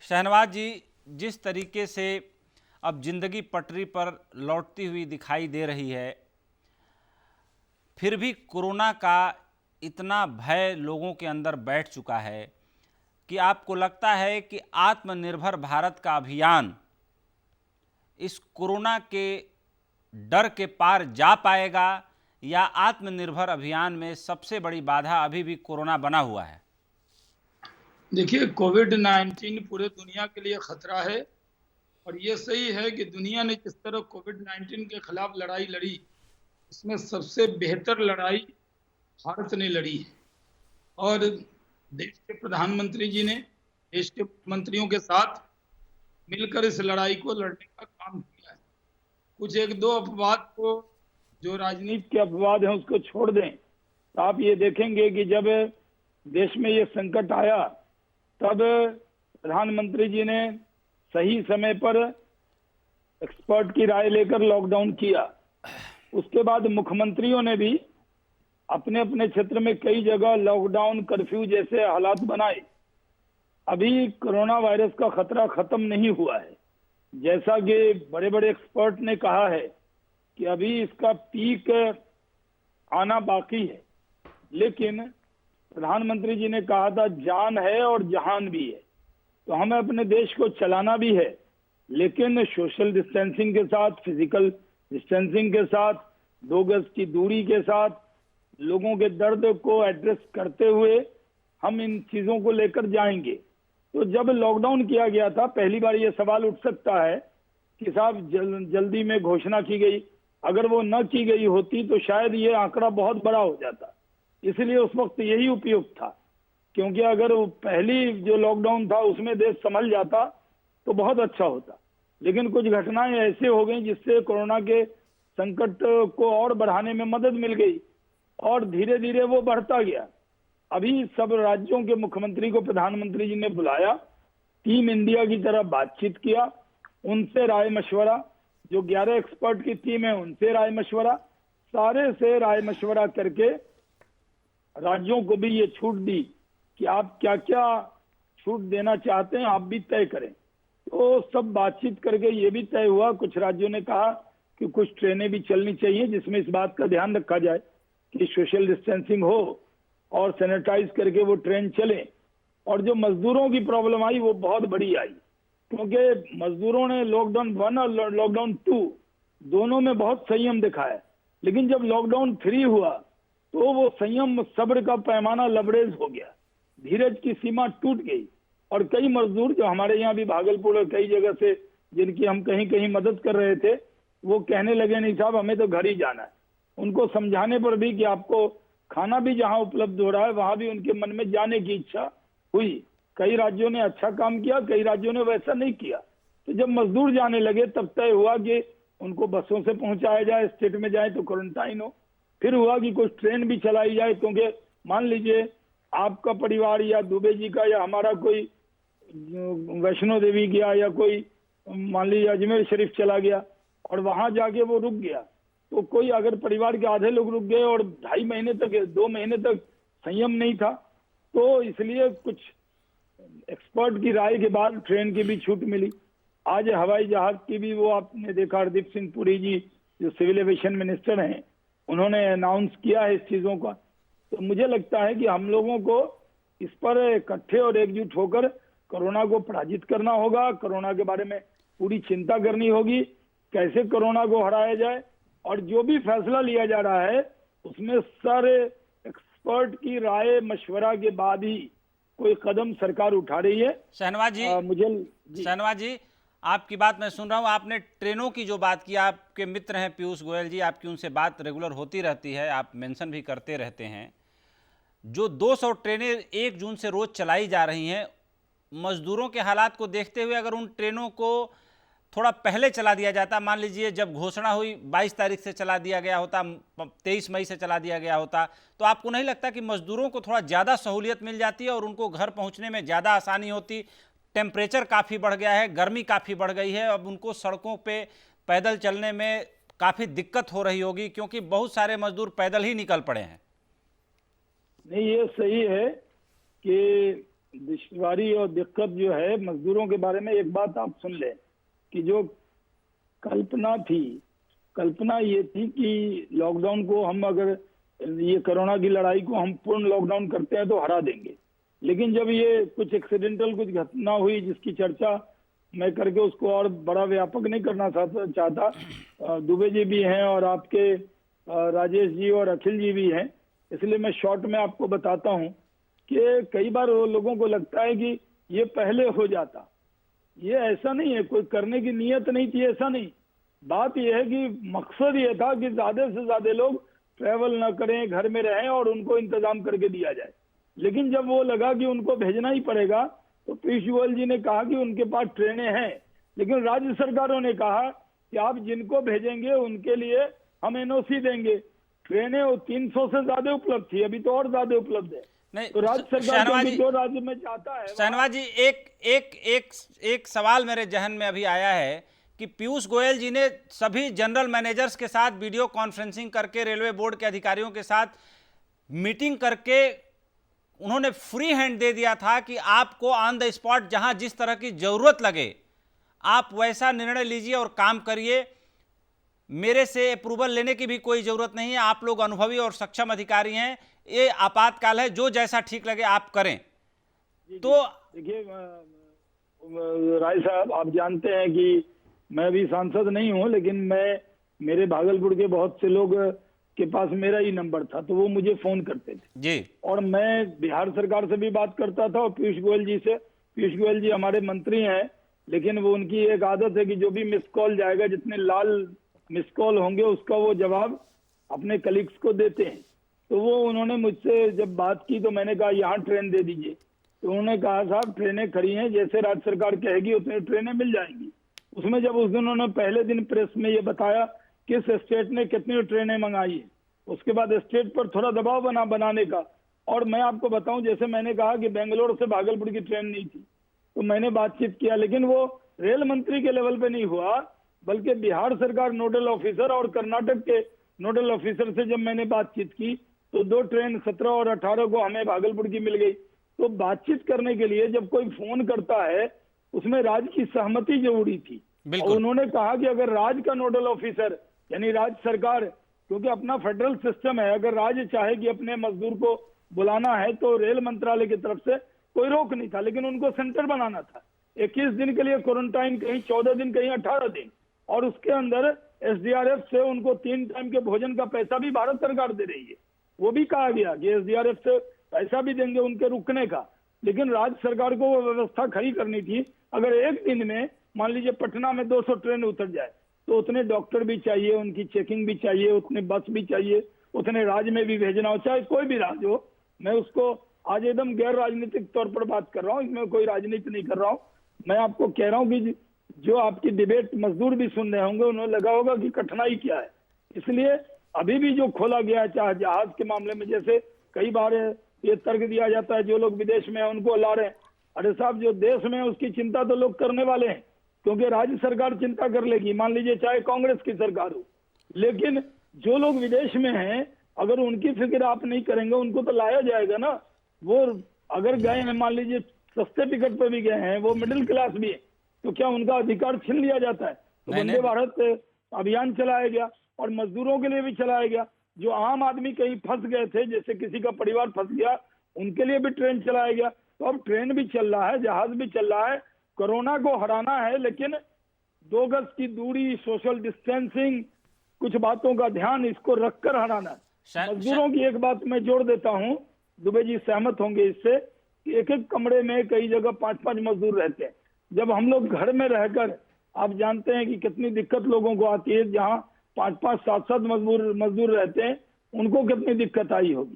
शहनवाज जी, जिस तरीके से अब जिंदगी पटरी पर लौटती हुई दिखाई दे रही है, फिर भी कोरोना का इतना भय लोगों के अंदर बैठ चुका है कि आपको लगता है कि आत्मनिर्भर भारत का अभियान इस कोरोना के डर के पार जा पाएगा, या आत्मनिर्भर अभियान में सबसे बड़ी बाधा अभी भी कोरोना बना हुआ है? देखिए, कोविड-19 पूरे दुनिया के लिए खतरा है। और ये सही है कि दुनिया ने जिस तरह कोविड-19 के खिलाफ लड़ाई लड़ी, उसमें सबसे बेहतर लड़ाई भारत ने लड़ी है। और देश के प्रधानमंत्री जी ने देश के मंत्रियों के साथ मिलकर इस लड़ाई को लड़ने का काम किया है। कुछ एक दो अपवाद को, जो राजनीति के अपवाद हैं, उसको छोड़ दें तो आप ये देखेंगे कि जब देश में ये संकट आया तब प्रधानमंत्री जी ने सही समय पर एक्सपर्ट की राय लेकर लॉकडाउन किया। उसके बाद मुख्यमंत्रियों ने भी अपने अपने क्षेत्र में कई जगह लॉकडाउन, कर्फ्यू जैसे हालात बनाए। अभी कोरोना वायरस का खतरा खत्म नहीं हुआ है। जैसा कि बड़े बड़े एक्सपर्ट ने कहा है कि अभी इसका पीक आना बाकी है, लेकिन प्रधानमंत्री जी ने कहा था जान है और जहान भी है। तो हमें अपने देश को चलाना भी है, लेकिन सोशल डिस्टेंसिंग के साथ, फिजिकल डिस्टेंसिंग के साथ, 2 गज की दूरी के साथ, लोगों के दर्द को एड्रेस करते हुए हम इन चीजों को लेकर जाएंगे। तो जब लॉकडाउन किया गया था, पहली बार ये सवाल उठ सकता है कि साहब जल्दी में घोषणा की गई, अगर वो न की गई होती तो शायद ये आंकड़ा बहुत बड़ा हो जाता। इसलिए उस वक्त यही उपयुक्त था, क्योंकि अगर वो पहली जो लॉकडाउन था उसमें देश संभल जाता तो बहुत अच्छा होता। लेकिन कुछ घटनाएं ऐसे हो गई जिससे कोरोना के संकट को और बढ़ाने में मदद मिल गई और धीरे धीरे वो बढ़ता गया। अभी सब राज्यों के मुख्यमंत्री को प्रधानमंत्री जी ने बुलाया, टीम इंडिया की तरह बातचीत किया, उनसे राय मशवरा, जो 11 एक्सपर्ट की टीम है उनसे राय मशवरा, सारे से राय मशवरा करके राज्यों को भी ये छूट दी कि आप क्या क्या छूट देना चाहते हैं, आप भी तय करें। तो सब बातचीत करके ये भी तय हुआ, कुछ राज्यों ने कहा कि कुछ ट्रेनें भी चलनी चाहिए जिसमें इस बात का ध्यान रखा जाए कि सोशल डिस्टेंसिंग हो और सैनिटाइज करके वो ट्रेन चले। और जो मजदूरों की प्रॉब्लम आई वो बहुत बड़ी आई, क्योंकि मजदूरों ने लॉकडाउन 1 और लॉकडाउन 2 दोनों में बहुत संयम दिखाया, लेकिन जब लॉकडाउन 3 हुआ तो वो संयम, सब्र का पैमाना लबरेज हो गया, धीरज की सीमा टूट गई। और कई मजदूर जो हमारे यहाँ भी भागलपुर और कई जगह से, जिनकी हम कहीं कहीं मदद कर रहे थे, वो कहने लगे नहीं साहब हमें तो घर ही जाना है। उनको समझाने पर भी कि आपको खाना भी जहाँ उपलब्ध हो रहा है वहां भी उनके मन में जाने की इच्छा हुई। कई राज्यों ने अच्छा काम किया, कई राज्यों ने वैसा नहीं किया। तो जब मजदूर जाने लगे तब तय हुआ कि उनको बसों से पहुंचाया जाए, स्टेट में जाए तो क्वारंटाइन हो। फिर हुआ कि कुछ ट्रेन भी चलाई जाए, क्योंकि मान लीजिए आपका परिवार या दुबे जी का या हमारा कोई वैष्णो देवी गया या कोई मान लीजिए अजमेर शरीफ चला गया और वहां जाके वो रुक गया, तो कोई अगर परिवार के आधे लोग रुक गए और 2.5 महीने तक, 2 महीने तक संयम नहीं था, तो इसलिए कुछ एक्सपर्ट की राय के बाद ट्रेन की भी छूट मिली। आज हवाई जहाज की भी, वो आपने देखा हरदीप सिंह पुरी जी जो सिविल एविएशन मिनिस्टर हैं, उन्होंने अनाउंस किया है इस चीजों का। तो मुझे लगता है कि हम लोगों को इस पर इकट्ठे और एकजुट होकर कोरोना को पराजित करना होगा। कोरोना के बारे में पूरी चिंता करनी होगी, कैसे कोरोना को हराया जाए। और जो भी फैसला लिया जा रहा है उसमें सारे एक्सपर्ट की राय मशवरा के बाद ही कोई कदम सरकार उठा रही है। शहनवाज जी, शहनवाज जी, आपकी बात मैं सुन रहा हूँ। आपने ट्रेनों की जो बात की, आपके मित्र हैं पीयूष गोयल जी, आपकी उनसे बात रेगुलर होती रहती है, आप मेंशन भी करते रहते हैं। जो 200 ट्रेनें 1 जून से रोज चलाई जा रही हैं, मजदूरों के हालात को देखते हुए अगर उन ट्रेनों को थोड़ा पहले चला दिया जाता, मान लीजिए जब घोषणा हुई 22 तारीख से चला दिया गया होता, 23 मई से चला दिया गया होता, तो आपको नहीं लगता कि मजदूरों को थोड़ा ज़्यादा सहूलियत मिल जाती और उनको घर पहुंचने में ज़्यादा आसानी होती? टेम्परेचर काफ़ी बढ़ गया है, गर्मी काफ़ी बढ़ गई है, अब उनको सड़कों पे पैदल चलने में काफ़ी दिक्कत हो रही होगी, क्योंकि बहुत सारे मजदूर पैदल ही निकल पड़े हैं। नहीं, ये सही है कि दुश्वारी और दिक्कत जो है मजदूरों के बारे में, एक बात आप सुन लें कि जो कल्पना थी, कल्पना ये थी कि लॉकडाउन को हम, अगर ये कोरोना की लड़ाई को हम पूर्ण लॉकडाउन करते हैं तो हरा देंगे। लेकिन जब ये कुछ एक्सीडेंटल कुछ घटना हुई जिसकी चर्चा मैं करके उसको और बड़ा व्यापक नहीं करना चाहता, दुबे जी भी हैं और आपके राजेश जी और अखिल जी भी हैं, इसलिए मैं शॉर्ट में आपको बताता हूं कि कई बार लोगों को लगता है कि ये पहले हो जाता। ये ऐसा नहीं है, कोई करने की नीयत नहीं थी, ऐसा नहीं। बात यह है कि मकसद ये था कि ज्यादा से ज्यादा लोग ट्रैवल ना करें, घर में रहें और उनको इंतजाम करके दिया जाए। लेकिन जब वो लगा कि उनको भेजना ही पड़ेगा तो पीयूष गोयल जी ने कहा कि उनके पास ट्रेनें हैं, लेकिन राज्य सरकारों ने कहा कि आप जिनको भेजेंगे उनके लिए हम एनओसी देंगे। ट्रेनें 300 से ज्यादा उपलब्ध थी, अभी तो और ज्यादा उपलब्ध है। नहीं तो राज्य सरकार शहनवाज जी, जो राज्य में चाहता है। शहनवाज जी, एक एक एक एक सवाल मेरे जहन में अभी आया है कि पीयूष गोयल जी ने सभी जनरल मैनेजर्स के साथ वीडियो कॉन्फ्रेंसिंग करके, रेलवे बोर्ड के अधिकारियों के साथ मीटिंग करके उन्होंने फ्री हैंड दे दिया था कि आपको ऑन द स्पॉट जहां जिस तरह की जरूरत लगे आप वैसा निर्णय लीजिए और काम करिए। मेरे से अप्रूवल लेने की भी कोई जरूरत नहीं है, आप लोग अनुभवी और सक्षम अधिकारी हैं, ये आपातकाल है, जो जैसा ठीक लगे आप करें। तो देखिए राय साहब, आप जानते हैं कि मैं भी सांसद नहीं हूं, लेकिन मेरे भागलपुर के बहुत से लोग के पास मेरा ही नंबर था, तो वो मुझे फोन करते थे जी, और मैं बिहार सरकार से भी बात करता था और पीयूष गोयल जी से। पीयूष गोयल जी हमारे मंत्री हैं, लेकिन वो उनकी एक आदत है कि जो भी मिस कॉल जाएगा, जितने लाल मिस कॉल होंगे उसका वो जवाब अपने कलीग्स को देते हैं। तो वो उन्होंने मुझसे जब बात की तो मैंने कहा यहाँ ट्रेन दे दीजिए, तो उन्होंने कहा साहब ट्रेनें खड़ी हैं, जैसे राज्य सरकार कहेगी उतनी ट्रेनें मिल जाएंगी। उसमें जब उस दिन उन्होंने पहले दिन प्रेस में ये बताया किस स्टेट ने कितनी ट्रेनें मंगाई है, उसके बाद स्टेट पर थोड़ा दबाव बनाने का। और मैं आपको बताऊं, जैसे मैंने कहा कि बेंगलोर से भागलपुर की ट्रेन नहीं थी, तो मैंने बातचीत किया, लेकिन वो रेल मंत्री के लेवल पे नहीं हुआ, बल्कि बिहार सरकार नोडल ऑफिसर और कर्नाटक के नोडल ऑफिसर से जब मैंने बातचीत की तो 2 ट्रेन 17 और 18 को हमें भागलपुर की मिल गई। तो बातचीत करने के लिए जब कोई फोन करता है उसमें राज्य की सहमति जरूरी थी। और उन्होंने कहा कि अगर राज्य का नोडल ऑफिसर यानी राज्य सरकार, क्योंकि अपना फेडरल सिस्टम है, अगर राज्य चाहे कि अपने मजदूर को बुलाना है तो रेल मंत्रालय की तरफ से कोई रोक नहीं था, लेकिन उनको सेंटर बनाना था। 21 दिन के लिए क्वारंटाइन, कहीं 14 दिन, कहीं 18 दिन, और उसके अंदर एसडीआरएफ से उनको 3 टाइम के भोजन का पैसा भी भारत सरकार दे रही है। वो भी कहा गया कि एसडीआरएफ से पैसा भी देंगे उनके रुकने का, लेकिन राज्य सरकार को वो व्यवस्था खड़ी करनी थी। अगर एक दिन में मान लीजिए पटना में 200 ट्रेन उतर जाए तो उतने डॉक्टर भी चाहिए, उनकी चेकिंग भी चाहिए, उतने बस भी चाहिए, उतने राज्य में भी भेजना हो, चाहे कोई भी राज्य हो। मैं उसको आज एकदम गैर राजनीतिक तौर पर बात कर रहा हूँ, इसमें कोई राजनीति नहीं कर रहा हूँ। मैं आपको कह रहा हूँ कि जो आपकी डिबेट मजदूर भी सुन रहे होंगे, उन्हें लगा होगा कि कठिनाई क्या है। इसलिए अभी भी जो खोला गया है, चाहे जहाज के मामले में, जैसे कई बार ये तर्क दिया जाता है जो लोग विदेश में हैं उनको ला रहे हैं। अरे साहब, जो देश में है उसकी चिंता तो लोग करने वाले हैं, क्योंकि राज्य सरकार चिंता कर लेगी, मान लीजिए चाहे कांग्रेस की सरकार हो। लेकिन जो लोग विदेश में हैं, अगर उनकी फिक्र आप नहीं करेंगे, उनको तो लाया जाएगा ना। वो अगर गए हैं, मान लीजिए सस्ते टिकट पे भी गए हैं, वो मिडिल क्लास भी है, तो क्या उनका अधिकार छीन लिया जाता है? तो वंदे भारत अभियान चलाया गया और मजदूरों के लिए भी चलाया गया। जो आम आदमी कहीं फंस गए थे, जैसे किसी का परिवार फंस गया, उनके लिए भी ट्रेन चलाया गया। तो अब ट्रेन भी चल रहा है, जहाज भी चल रहा है। कोरोना को हराना है, लेकिन 2 गज की दूरी, सोशल डिस्टेंसिंग, कुछ बातों का ध्यान, इसको रखकर हराना है। मजदूरों की एक बात मैं जोड़ देता हूं, दुबे जी सहमत होंगे इससे, कि एक कमरे में कई जगह 5-5 मजदूर रहते हैं। जब हम लोग घर में रहकर, आप जानते हैं कि कितनी दिक्कत लोगों को आती है, जहां 5-5, 7-7 मजदूर रहते हैं, उनको कितनी दिक्कत आई होगी।